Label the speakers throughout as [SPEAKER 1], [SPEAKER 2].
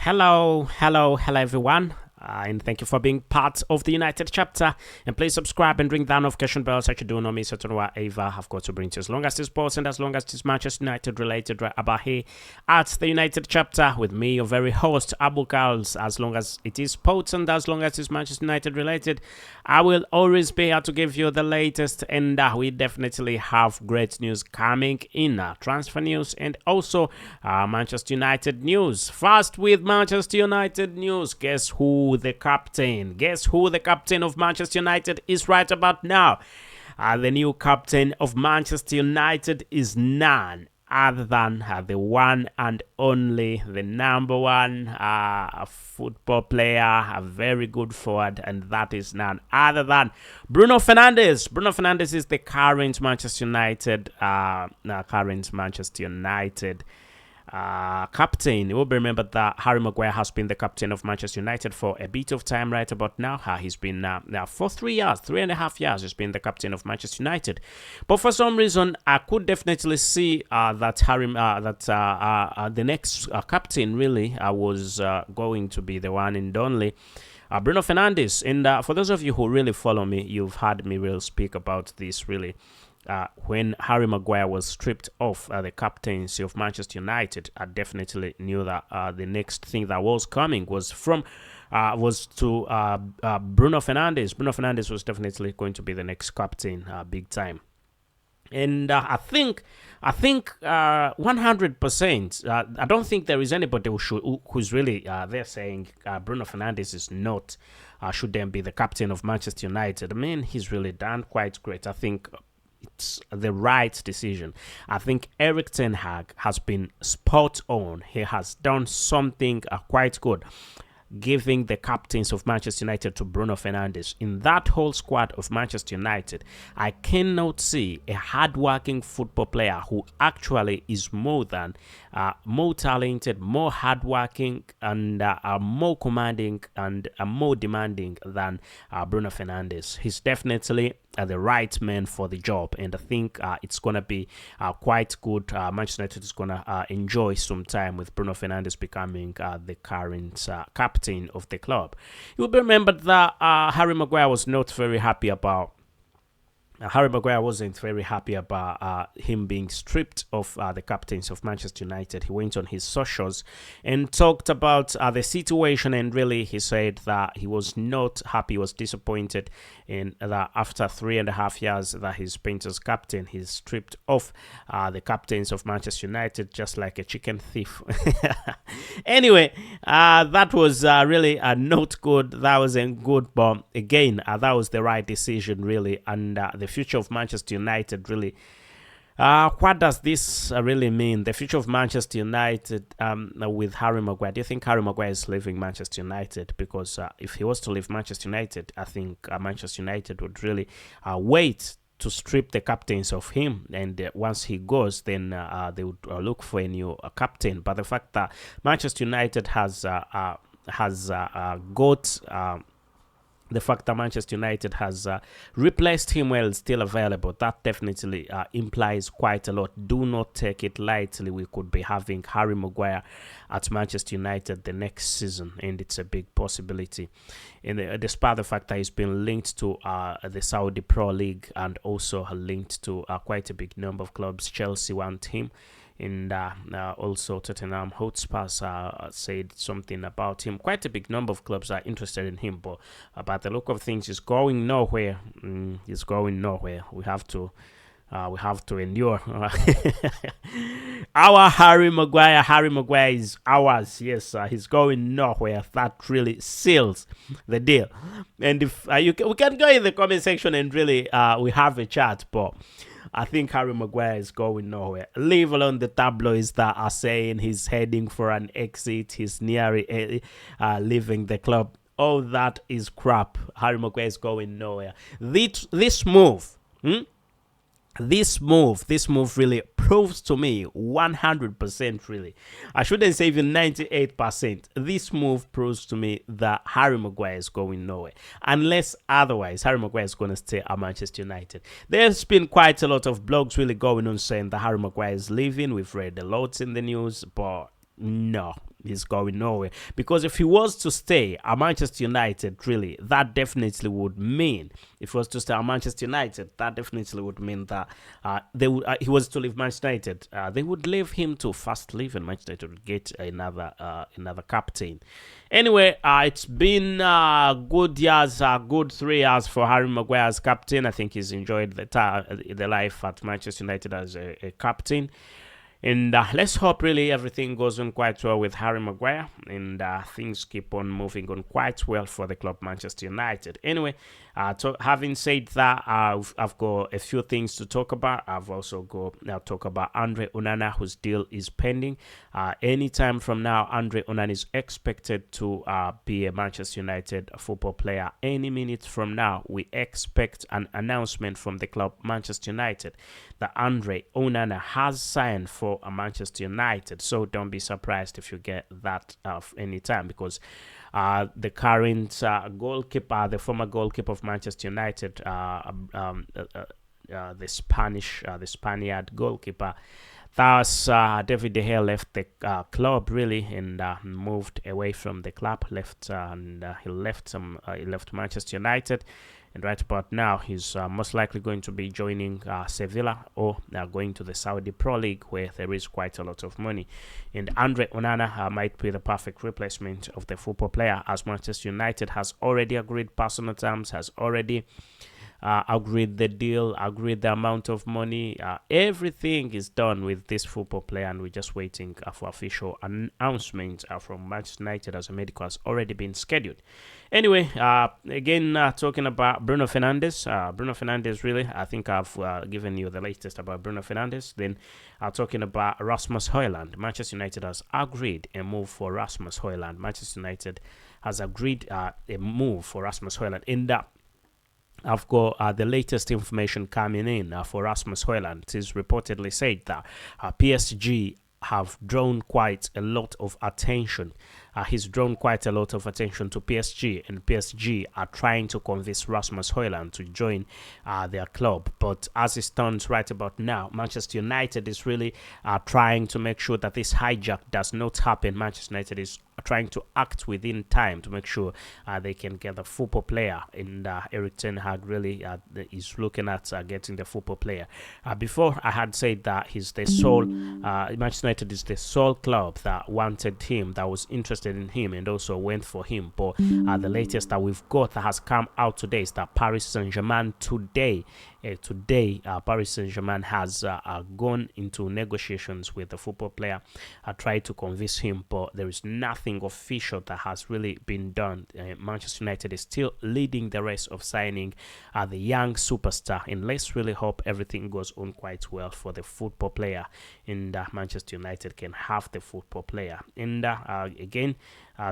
[SPEAKER 1] Hello, everyone. And thank you for being part of the United chapter. And please subscribe and ring that notification bell so you do not miss whatever I've got to bring to you. As long as this sports and as long as this Manchester United related, right about here at the United chapter with me, your very host, Abu KALS. As long as it is sports and as long as it's Manchester United related, I will always be here to give you the latest. And we definitely have great news coming in, transfer news and also Manchester United news. First with Manchester United news, guess who the captain? Guess who the captain of Manchester United is right about now? The new captain of Manchester United is none other than the one and only, the number one football player, a very good forward, and that is none other than Bruno Fernandes. Bruno Fernandes is the current Manchester United captain. You will remember that Harry Maguire has been the captain of Manchester United for a bit of time right about now. He's been for 3 years, 3.5 years, he's been the captain of Manchester United. But for some reason, I could definitely see that the next captain really was going to be the one and only Bruno Fernandes. And for those of you who really follow me, you've heard me really speak about this really. When Harry Maguire was stripped off the captaincy of Manchester United, I definitely knew that the next thing that was coming was to Bruno Fernandes. Bruno Fernandes was definitely going to be the next captain, big time. And I think 100%. I don't think there is anybody who's really there saying Bruno Fernandes is not should then be the captain of Manchester United. I mean, he's really done quite great. I think it's the right decision. I think Erik ten Hag has been spot on. He has done something quite good, giving the captains of Manchester United to Bruno Fernandes. In that whole squad of Manchester United, I cannot see a hard-working football player who actually is more talented, more hard-working, and more commanding and more demanding than Bruno Fernandes. He's definitely the right man for the job, and I think it's going to be quite good. Manchester United is going to enjoy some time with Bruno Fernandes becoming the current captain of the club. You will remember that Harry Maguire was not very happy about Harry Maguire wasn't very happy about him being stripped of the captains of Manchester United. He went on his socials and talked about the situation, and really he said that he was not happy, he was disappointed in that after 3.5 years that he's spent as captain, he's stripped off the captains of Manchester United just like a chicken thief. Anyway, that was really not good. That wasn't good, but again, that was the right decision really, and the future of Manchester United really. What does this really mean? The future of Manchester United with Harry Maguire. Do you think Harry Maguire is leaving Manchester United? Because if he was to leave Manchester United, I think Manchester United would really wait to strip the captains of him, and once he goes, then they would look for a new captain. But the fact that Manchester United has got the fact that Manchester United has replaced him while still available, that definitely implies quite a lot. Do not take it lightly. We could be having Harry Maguire at Manchester United the next season, and it's a big possibility. And despite the fact that he's been linked to the Saudi Pro League and also linked to quite a big number of clubs. Chelsea want him, and also Tottenham Hotspur said something about him. Quite a big number of clubs are interested in him, but by the look of things, he's going nowhere. He's going nowhere. We have to endure. Our Harry Maguire. Harry Maguire is ours. Yes, he's going nowhere. That really seals the deal. And if we can go in the comment section and really we have a chat, but I think Harry Maguire is going nowhere. Leave alone the tabloids that are saying he's heading for an exit, he's nearly leaving the club. All that is crap. Harry Maguire is going nowhere. This move really proves to me 100% really. I shouldn't say even 98%. This move proves to me that Harry Maguire is going nowhere. Unless otherwise, Harry Maguire is going to stay at Manchester United. There's been quite a lot of blogs really going on saying that Harry Maguire is leaving. We've read a lot in the news, but No, he's going nowhere. Because if he was to stay at Manchester United, really, that definitely would mean, if he was to stay at Manchester United, that definitely would mean that he was to leave Manchester United. They would leave him to fast leave, and Manchester United would get another captain. Anyway, it's been good 3 years for Harry Maguire as captain. I think he's enjoyed the life at Manchester United as a captain. And let's hope really everything goes on quite well with Harry Maguire, and things keep on moving on quite well for the club Manchester United. Anyway, having said that, I've got a few things to talk about. I've also got now talk about Andre Onana, whose deal is pending. Anytime from now, Andre Onana is expected to be a Manchester United football player. Any minute from now, we expect an announcement from the club Manchester United that Andre Onana has signed for Manchester United. So don't be surprised if you get that any time, because the current goalkeeper, the former goalkeeper of Manchester United, the Spaniard goalkeeper, thus David De Gea left the club really, and moved away from the club. He left Manchester United. And right about now, he's most likely going to be joining Sevilla, or going to the Saudi Pro League, where there is quite a lot of money. And Andre Onana might be the perfect replacement of the football player, as Manchester United has already agreed personal terms, has already agreed the deal, agreed the amount of money. Everything is done with this football player, and we're just waiting for official announcement from Manchester United, as a medical has already been scheduled. Anyway, again, talking about Bruno Fernandes. Bruno Fernandes, really, I think I've given you the latest about Bruno Fernandes. Then talking about Rasmus Højlund. Manchester United has agreed a move for Rasmus Højlund. Manchester United has agreed a move for Rasmus Højlund. In that, I've got the latest information coming in for Rasmus Højlund. It is reportedly said that PSG have drawn quite a lot of attention. He's drawn quite a lot of attention to PSG, and PSG are trying to convince Rasmus Højlund to join their club. But as it stands right about now, Manchester United is really trying to make sure that this hijack does not happen. Manchester United is trying to act within time to make sure they can get the football player, and Erik ten Hag really is looking at getting the football player. Before, I had said that he's the sole Manchester United is the sole club that wanted him, that was interested in him, and also went for him. But the latest that we've got that has come out today is that Paris Saint-Germain today Paris Saint-Germain has gone into negotiations with the football player, tried to convince him, but there is nothing official that has really been done. Manchester United is still leading the race of signing the young superstar, and let's really hope everything goes on quite well for the football player, and Manchester United can have the football player. And again,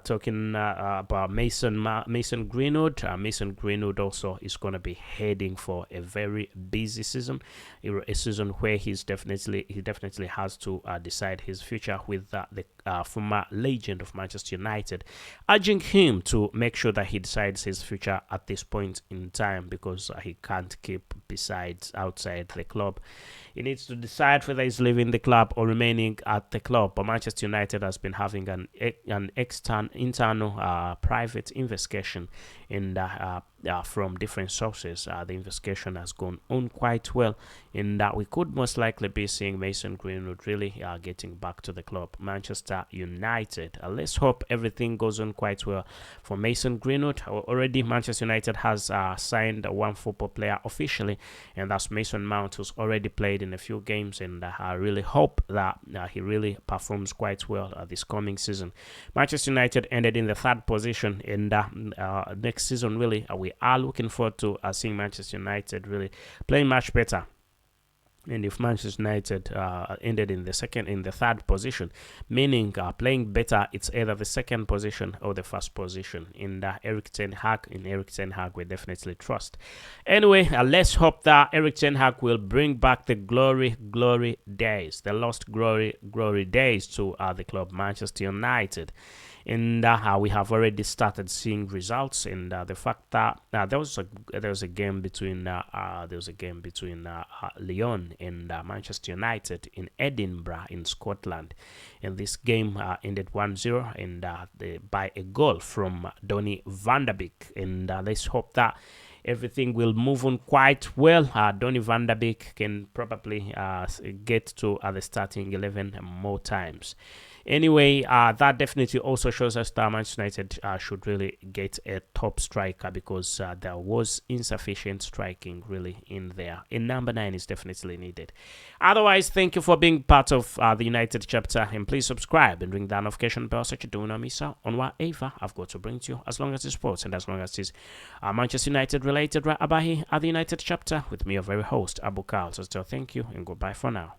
[SPEAKER 1] talking about Mason Greenwood. Mason Greenwood also is going to be heading for a very busy season, a season where he definitely has to decide his future with the former legend of Manchester United, urging him to make sure that he decides his future at this point in time, because he can't keep outside the club. He needs to decide whether he's leaving the club or remaining at the club. But Manchester United has been having an internal private investigation, and from different sources, the investigation has gone on quite well, in that we could most likely be seeing Mason Greenwood really getting back to the club, Manchester United. Let's hope everything goes on quite well for Mason Greenwood. Already, Manchester United has signed one football player officially, and that's Mason Mount, who's already played in a few games, and I really hope that he really performs quite well this coming season. Manchester United ended in the 3rd position, and next season really we are looking forward to seeing Manchester United really playing much better. And if Manchester United ended in the 3rd position, meaning playing better, it's either the 2nd position or the 1st position. In Erik ten Hag we definitely trust. Anyway, let's hope that Erik ten Hag will bring back the glory days, the lost glory days to the club Manchester United. and we have already started seeing results. And the fact that there was a game between Lyon and Manchester United in Edinburgh in Scotland, and this game ended 1-0 and by a goal from Donny van der Beek. And let's hope that everything will move on quite well. Donny van der Beek can probably get to the starting 11 more times. Anyway, that definitely also shows us that Manchester United should really get a top striker, because there was insufficient striking really in there. A number 9 is definitely needed. Otherwise, thank you for being part of the United chapter, and please subscribe and ring that notification bell so you do not miss out on whatever I've got to bring to you, as long as it's sports and as long as it's Manchester United related, right about here at the United chapter with me, your very host, Abu KALS. So thank you and goodbye for now.